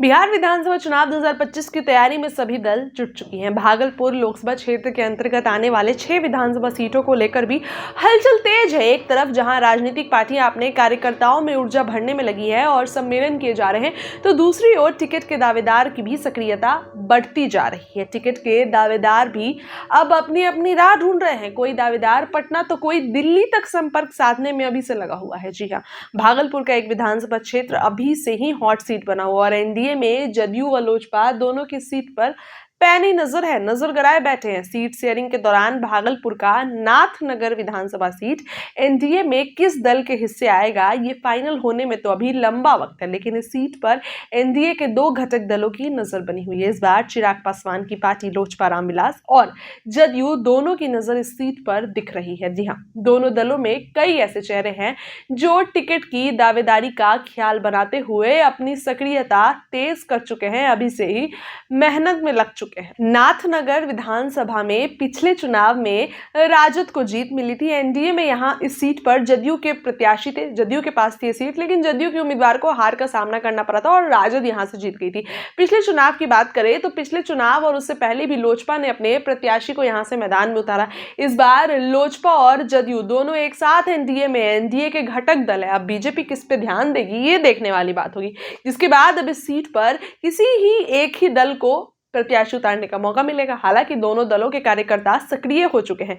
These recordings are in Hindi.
बिहार विधानसभा चुनाव 2025 की तैयारी में सभी दल जुट चुकी हैं। भागलपुर लोकसभा क्षेत्र के अंतर्गत आने वाले 6 विधानसभा सीटों को लेकर भी हलचल तेज है। एक तरफ जहां राजनीतिक पार्टियां अपने कार्यकर्ताओं में ऊर्जा भरने में लगी है और सम्मेलन किए जा रहे हैं, तो दूसरी ओर टिकट के दावेदार की भी सक्रियता बढ़ती जा रही है। टिकट के दावेदार भी अब अपनी अपनी राह ढूंढ रहे हैं। कोई दावेदार पटना तो कोई दिल्ली तक संपर्क साधने में अभी से लगा हुआ है। जी हाँ, भागलपुर का एक विधानसभा क्षेत्र अभी से ही हॉट सीट बना हुआ और एनडीए में जदयू व लोजपा दोनों की सीट पर पैनी नजर है, नजर गड़ाए बैठे हैं। सीट शेयरिंग के दौरान भागलपुर का नाथनगर विधानसभा सीट एनडीए में किस दल के हिस्से आएगा, ये फाइनल होने में तो अभी लंबा वक्त है, लेकिन इस सीट पर एनडीए के दो घटक दलों की नजर बनी हुई है। इस बार चिराग पासवान की पार्टी लोजपा रामविलास और जदयू दोनों की नजर इस सीट पर दिख रही है। जी हाँ, दोनों दलों में कई ऐसे चेहरे हैं जो टिकट की दावेदारी का ख्याल बनाते हुए अपनी सक्रियता तेज कर चुके हैं, अभी से ही मेहनत में लग चुके हैं। नाथनगर विधानसभा में पिछले चुनाव में राजद को जीत मिली थी। एनडीए में यहां इस सीट पर जदयू के प्रत्याशी थे, जदयू के पास थी सीट, लेकिन जदयू के उम्मीदवार को हार का सामना करना पड़ा था और राजद यहां से जीत गई थी। पिछले चुनाव की बात करें तो पिछले चुनाव और उससे पहले भी लोजपा ने अपने प्रत्याशी को यहां से मैदान में उतारा। इस बार लोजपा और जदयू दोनों एक साथ एनडीए में, एनडीए के घटक दल है। अब बीजेपी किस पे ध्यान देगी, ये देखने वाली बात होगी, जिसके बाद अब इस सीट पर किसी ही एक ही दल को प्रत्याशी उतारने का मौका मिलेगा। हालांकि दोनों दलों के कार्यकर्ता सक्रिय हो चुके हैं।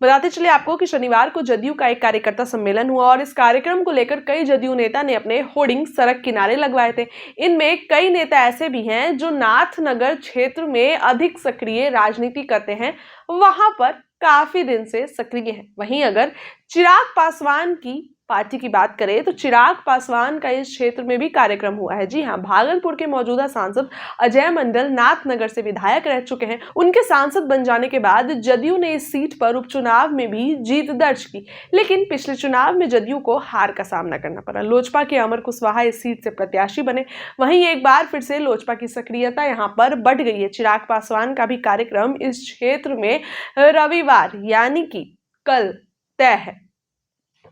बताते चले आपको कि शनिवार को जदयू का एक कार्यकर्ता सम्मेलन हुआ और इस कार्यक्रम को लेकर कई जदयू नेता ने अपने होर्डिंग सड़क किनारे लगवाए थे। इनमें कई नेता ऐसे भी हैं जो नाथनगर क्षेत्र में अधिक सक्रिय राजनीति करते हैं, वहां पर काफी दिन से सक्रिय हैं। वहीं अगर चिराग पासवान की पार्टी की बात करें तो चिराग पासवान का इस क्षेत्र में भी कार्यक्रम हुआ है। जी हाँ, भागलपुर के मौजूदा सांसद अजय मंडल नाथनगर से विधायक रह चुके हैं। उनके सांसद बन जाने के बाद जदयू ने इस सीट पर उपचुनाव में भी जीत दर्ज की, लेकिन पिछले चुनाव में जदयू को हार का सामना करना पड़ा। लोजपा के अमर कुशवाहा इस सीट से प्रत्याशी बने। वहीं एक बार फिर से लोजपा की सक्रियता यहां पर बढ़ गई है। चिराग पासवान का भी कार्यक्रम इस क्षेत्र में रविवार यानी कि कल तय है।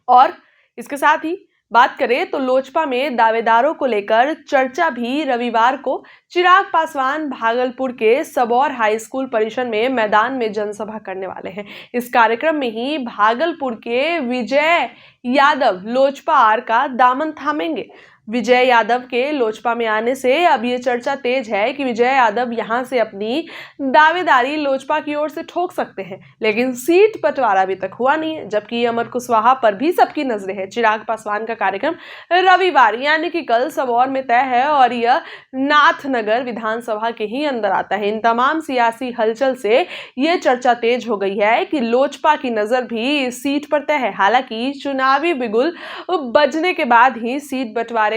और इसके साथ ही बात करें तो लोजपा में दावेदारों को लेकर चर्चा भी रविवार को चिराग पासवान भागलपुर के सबौर हाई स्कूल परिसर में मैदान में जनसभा करने वाले हैं। इस कार्यक्रम में ही भागलपुर के विजय यादव लोजपा आर का दामन थामेंगे। विजय यादव के लोजपा में आने से अब ये चर्चा तेज है कि विजय यादव यहां से अपनी दावेदारी लोजपा की ओर से ठोक सकते हैं, लेकिन सीट बंटवारा अभी तक हुआ नहीं है। जबकि अमर कुशवाहा पर भी सबकी नजरें हैं। चिराग पासवान का कार्यक्रम रविवार यानी कि कल सबौर में तय है और यह नाथनगर विधानसभा के ही अंदर आता है। इन तमाम सियासी हलचल से यह चर्चा तेज हो गई है कि लोजपा की नजर भी इस सीट पर तय है। हालांकि चुनावी बिगुल बजने के बाद ही सीट बंटवारे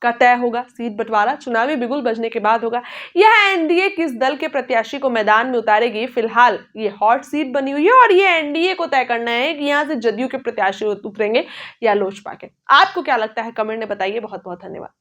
का तय होगा। सीट बंटवारा चुनावी बिगुल बजने के बाद होगा। यह एनडीए किस दल के प्रत्याशी को मैदान में उतारेगी, फिलहाल ये हॉट सीट बनी हुई है और ये एनडीए को तय करना है कि यहां से जदयू के प्रत्याशी उतरेंगे या लोजपा के। आपको क्या लगता है, कमेंट में बताइए। बहुत बहुत धन्यवाद।